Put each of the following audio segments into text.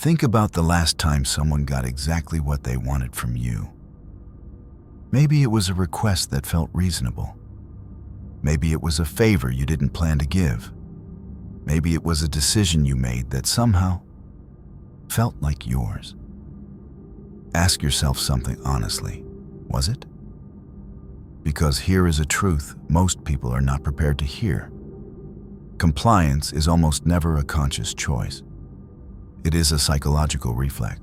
Think about the last time someone got exactly what they wanted from you. Maybe it was a request that felt reasonable. Maybe it was a favor you didn't plan to give. Maybe it was a decision you made that somehow felt like yours. Ask yourself something honestly. Was it? Because here is a truth most people are not prepared to hear. Compliance is almost never a conscious choice. It is a psychological reflex.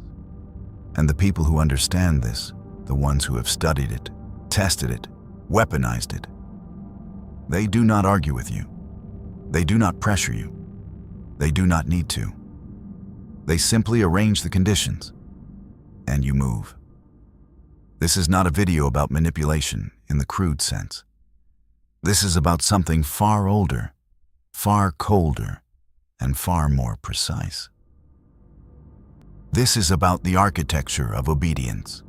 And the people who understand this, the ones who have studied it, tested it, weaponized it, they do not argue with you. They do not pressure you. They do not need to. They simply arrange the conditions, and you move. This is not a video about manipulation in the crude sense. This is about something far older, far colder, and far more precise. This is about the architecture of obedience,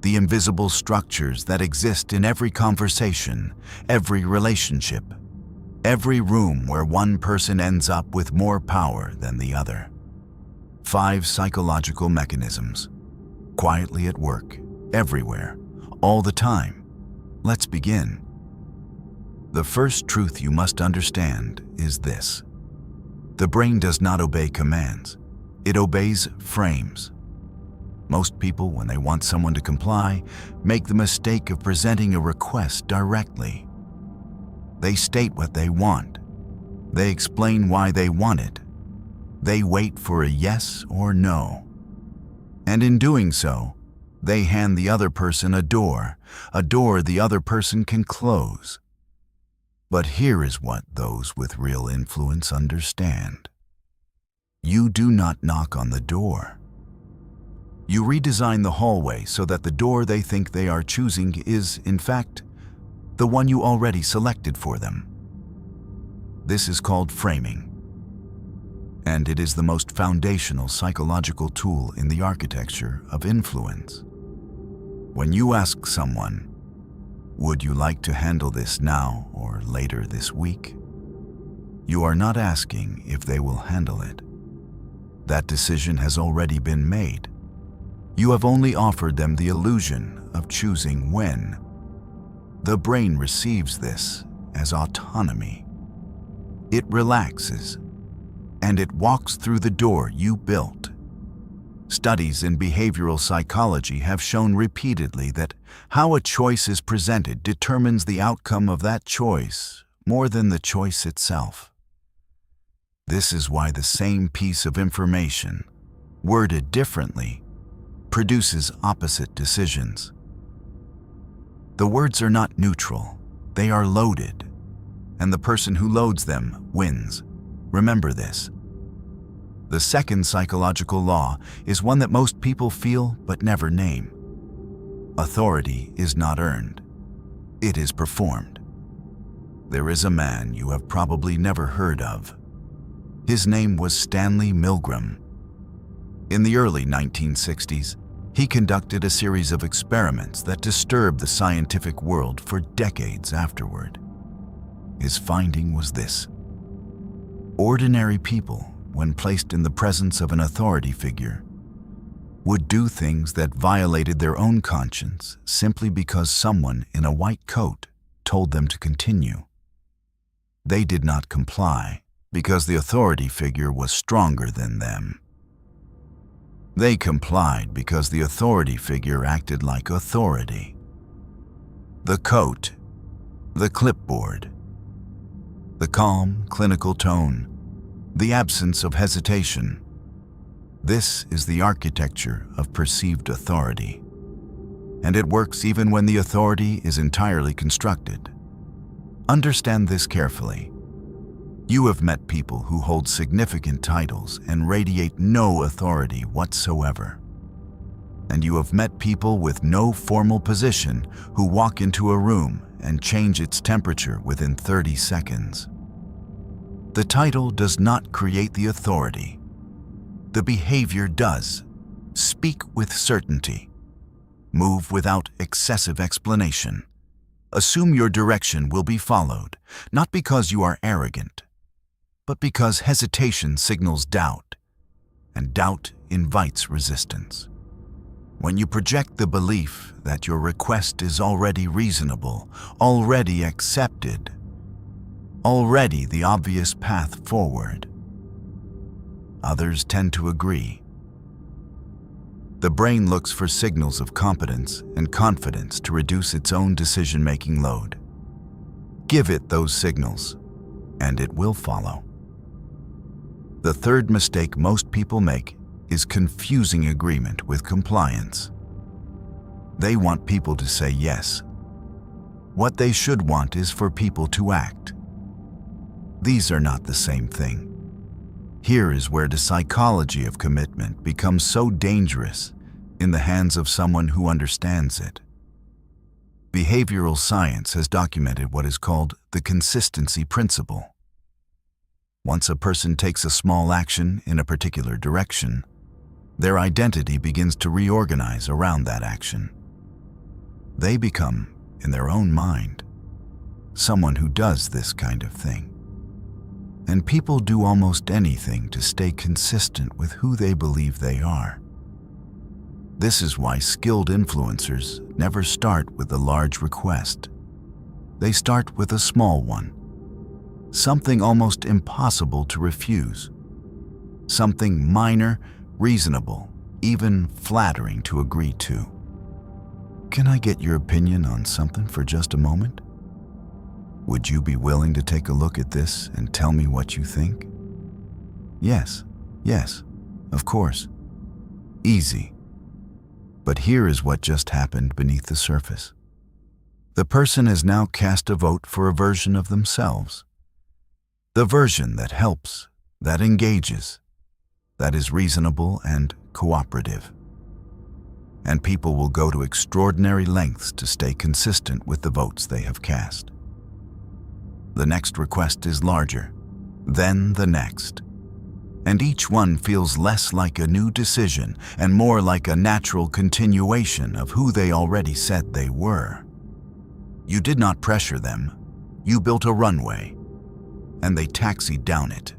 the invisible structures that exist in every conversation, every relationship, every room where one person ends up with more power than the other. 5 psychological mechanisms, quietly at work, everywhere, all the time. Let's begin. The first truth you must understand is this. The brain does not obey commands. It obeys frames. Most people, when they want someone to comply, make the mistake of presenting a request directly. They state what they want. They explain why they want it. They wait for a yes or no. And in doing so, they hand the other person a door the other person can close. But here is what those with real influence understand. You do not knock on the door. You redesign the hallway so that the door they think they are choosing is, in fact, the one you already selected for them. This is called framing. And it is the most foundational psychological tool in the architecture of influence. When you ask someone, "Would you like to handle this now or later this week?" you are not asking if they will handle it. That decision has already been made. You have only offered them the illusion of choosing when. The brain receives this as autonomy. It relaxes, and it walks through the door you built. Studies in behavioral psychology have shown repeatedly that how a choice is presented determines the outcome of that choice more than the choice itself. This is why the same piece of information, worded differently, produces opposite decisions. The words are not neutral, they are loaded, and the person who loads them wins. Remember this. The second psychological law is one that most people feel but never name. Authority is not earned. It is performed. There is a man you have probably never heard of. His name was Stanley Milgram. In the early 1960s, he conducted a series of experiments that disturbed the scientific world for decades afterward. His finding was this. Ordinary people, when placed in the presence of an authority figure, would do things that violated their own conscience simply because someone in a white coat told them to continue. They did not comply because the authority figure was stronger than them. They complied because the authority figure acted like authority. The coat, the clipboard, the calm, clinical tone, the absence of hesitation. This is the architecture of perceived authority. And it works even when the authority is entirely constructed. Understand this carefully. You have met people who hold significant titles and radiate no authority whatsoever. And you have met people with no formal position who walk into a room and change its temperature within 30 seconds. The title does not create the authority. The behavior does. Speak with certainty. Move without excessive explanation. Assume your direction will be followed, not because you are arrogant, but because hesitation signals doubt, and doubt invites resistance. When you project the belief that your request is already reasonable, already accepted, already the obvious path forward, others tend to agree. The brain looks for signals of competence and confidence to reduce its own decision-making load. Give it those signals, and it will follow. The third mistake most people make is confusing agreement with compliance. They want people to say yes. What they should want is for people to act. These are not the same thing. Here is where the psychology of commitment becomes so dangerous in the hands of someone who understands it. Behavioral science has documented what is called the consistency principle. Once a person takes a small action in a particular direction, their identity begins to reorganize around that action. They become, in their own mind, someone who does this kind of thing. And people do almost anything to stay consistent with who they believe they are. This is why skilled influencers never start with a large request. They start with a small one. Something almost impossible to refuse. Something minor, reasonable, even flattering to agree to. Can I get your opinion on something for just a moment? Would you be willing to take a look at this and tell me what you think? Yes, of course. Easy. But here is what just happened beneath the surface. The person has now cast a vote for a version of themselves. The version that helps, that engages, that is reasonable and cooperative. And people will go to extraordinary lengths to stay consistent with the votes they have cast. The next request is larger, then the next. And each one feels less like a new decision and more like a natural continuation of who they already said they were. You did not pressure them. You built a runway, and they taxied down it.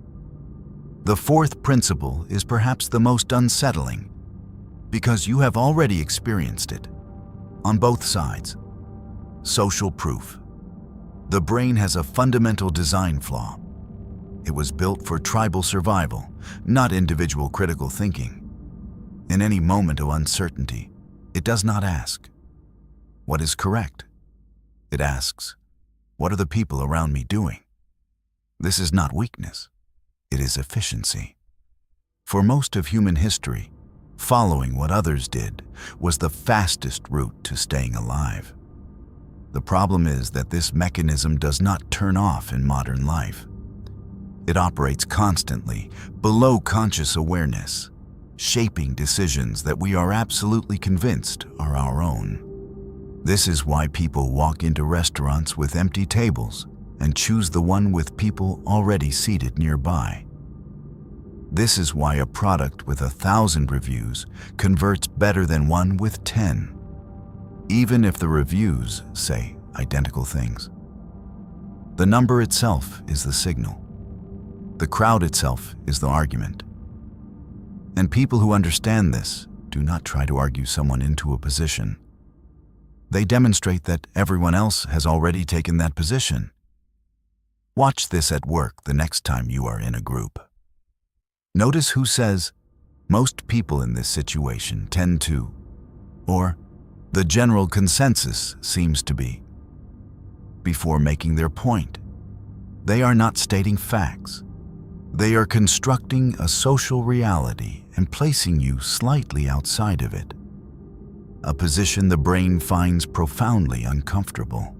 The fourth principle is perhaps the most unsettling, because you have already experienced it, on both sides. Social proof. The brain has a fundamental design flaw. It was built for tribal survival, not individual critical thinking. In any moment of uncertainty, it does not ask, what is correct? It asks, what are the people around me doing? This is not weakness. It is efficiency. For most of human history, following what others did was the fastest route to staying alive. The problem is that this mechanism does not turn off in modern life. It operates constantly, below conscious awareness, shaping decisions that we are absolutely convinced are our own. This is why people walk into restaurants with empty tables and choose the one with people already seated nearby. This is why a product with 1,000 reviews converts better than one with 10. Even if the reviews say identical things. The number itself is the signal. The crowd itself is the argument. And people who understand this do not try to argue someone into a position. They demonstrate that everyone else has already taken that position. Watch this at work the next time you are in a group. Notice who says, most people in this situation tend to, or the general consensus seems to be. Before making their point, they are not stating facts. They are constructing a social reality and placing you slightly outside of it, a position the brain finds profoundly uncomfortable.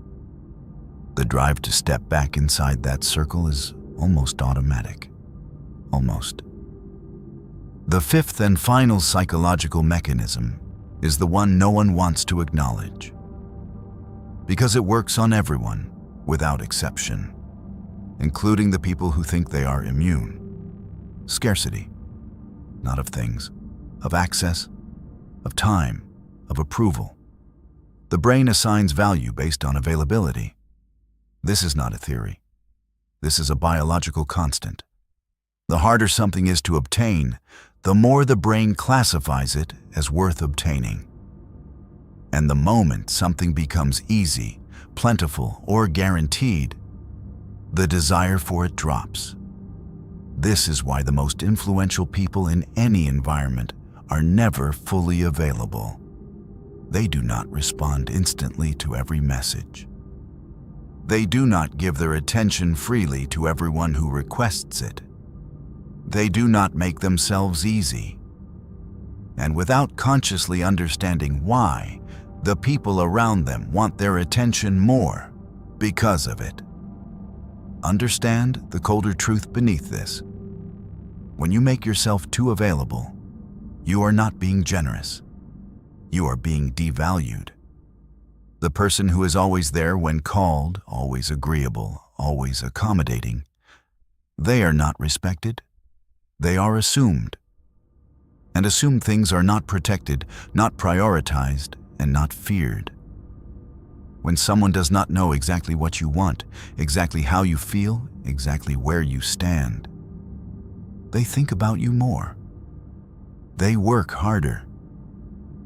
The drive to step back inside that circle is almost automatic. Almost. The fifth and final psychological mechanism is the one no one wants to acknowledge, because it works on everyone without exception, including the people who think they are immune. Scarcity, not of things, of access, of time, of approval. The brain assigns value based on availability. This is not a theory. This is a biological constant. The harder something is to obtain, the more the brain classifies it as worth obtaining. And the moment something becomes easy, plentiful, or guaranteed, the desire for it drops. This is why the most influential people in any environment are never fully available. They do not respond instantly to every message. They do not give their attention freely to everyone who requests it. They do not make themselves easy. And without consciously understanding why, the people around them want their attention more because of it. Understand the colder truth beneath this. When you make yourself too available, you are not being generous. You are being devalued. The person who is always there when called, always agreeable, always accommodating, they are not respected. They are assumed. And assumed things are not protected, not prioritized, and not feared. When someone does not know exactly what you want, exactly how you feel, exactly where you stand, they think about you more. They work harder.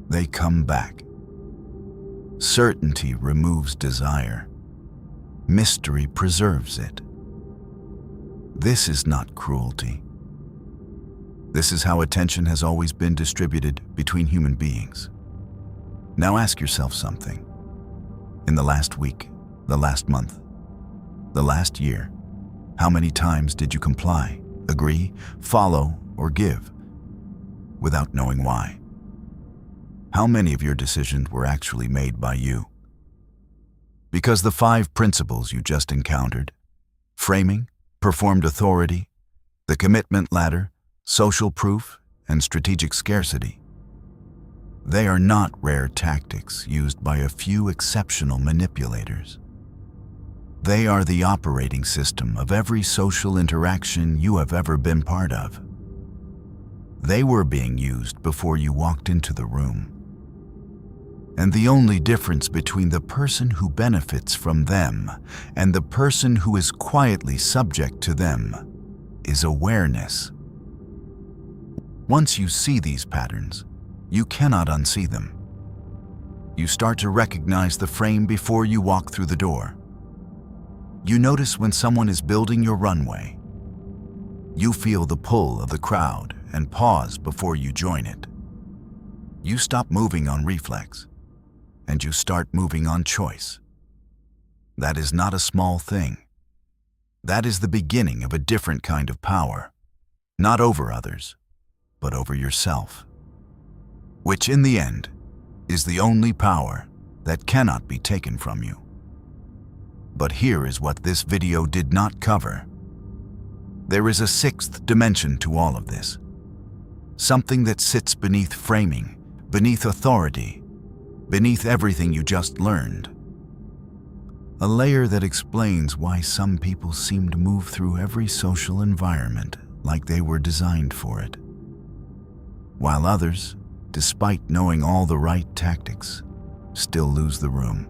They come back. Certainty removes desire. Mystery preserves it. This is not cruelty. This is how attention has always been distributed between human beings. Now ask yourself something. In the last week, the last month, the last year, how many times did you comply, agree, follow, or give without knowing why? How many of your decisions were actually made by you? Because the 5 principles you just encountered, framing, performed authority, the commitment ladder, social proof, and strategic scarcity, they are not rare tactics used by a few exceptional manipulators. They are the operating system of every social interaction you have ever been part of. They were being used before you walked into the room. And the only difference between the person who benefits from them and the person who is quietly subject to them is awareness. Once you see these patterns, you cannot unsee them. You start to recognize the frame before you walk through the door. You notice when someone is building your runway. You feel the pull of the crowd and pause before you join it. You stop moving on reflex, and you start moving on choice. That is not a small thing. That is the beginning of a different kind of power, not over others, but over yourself, which in the end is the only power that cannot be taken from you. But here is what this video did not cover. There is a 6th dimension to all of this. Something that sits beneath framing, beneath authority, beneath everything you just learned. A layer that explains why some people seem to move through every social environment like they were designed for it, while others, despite knowing all the right tactics, still lose the room.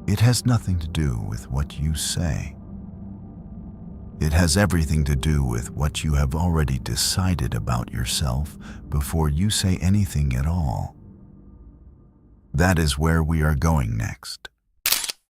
It has nothing to do with what you say. It has everything to do with what you have already decided about yourself before you say anything at all. That is where we are going next.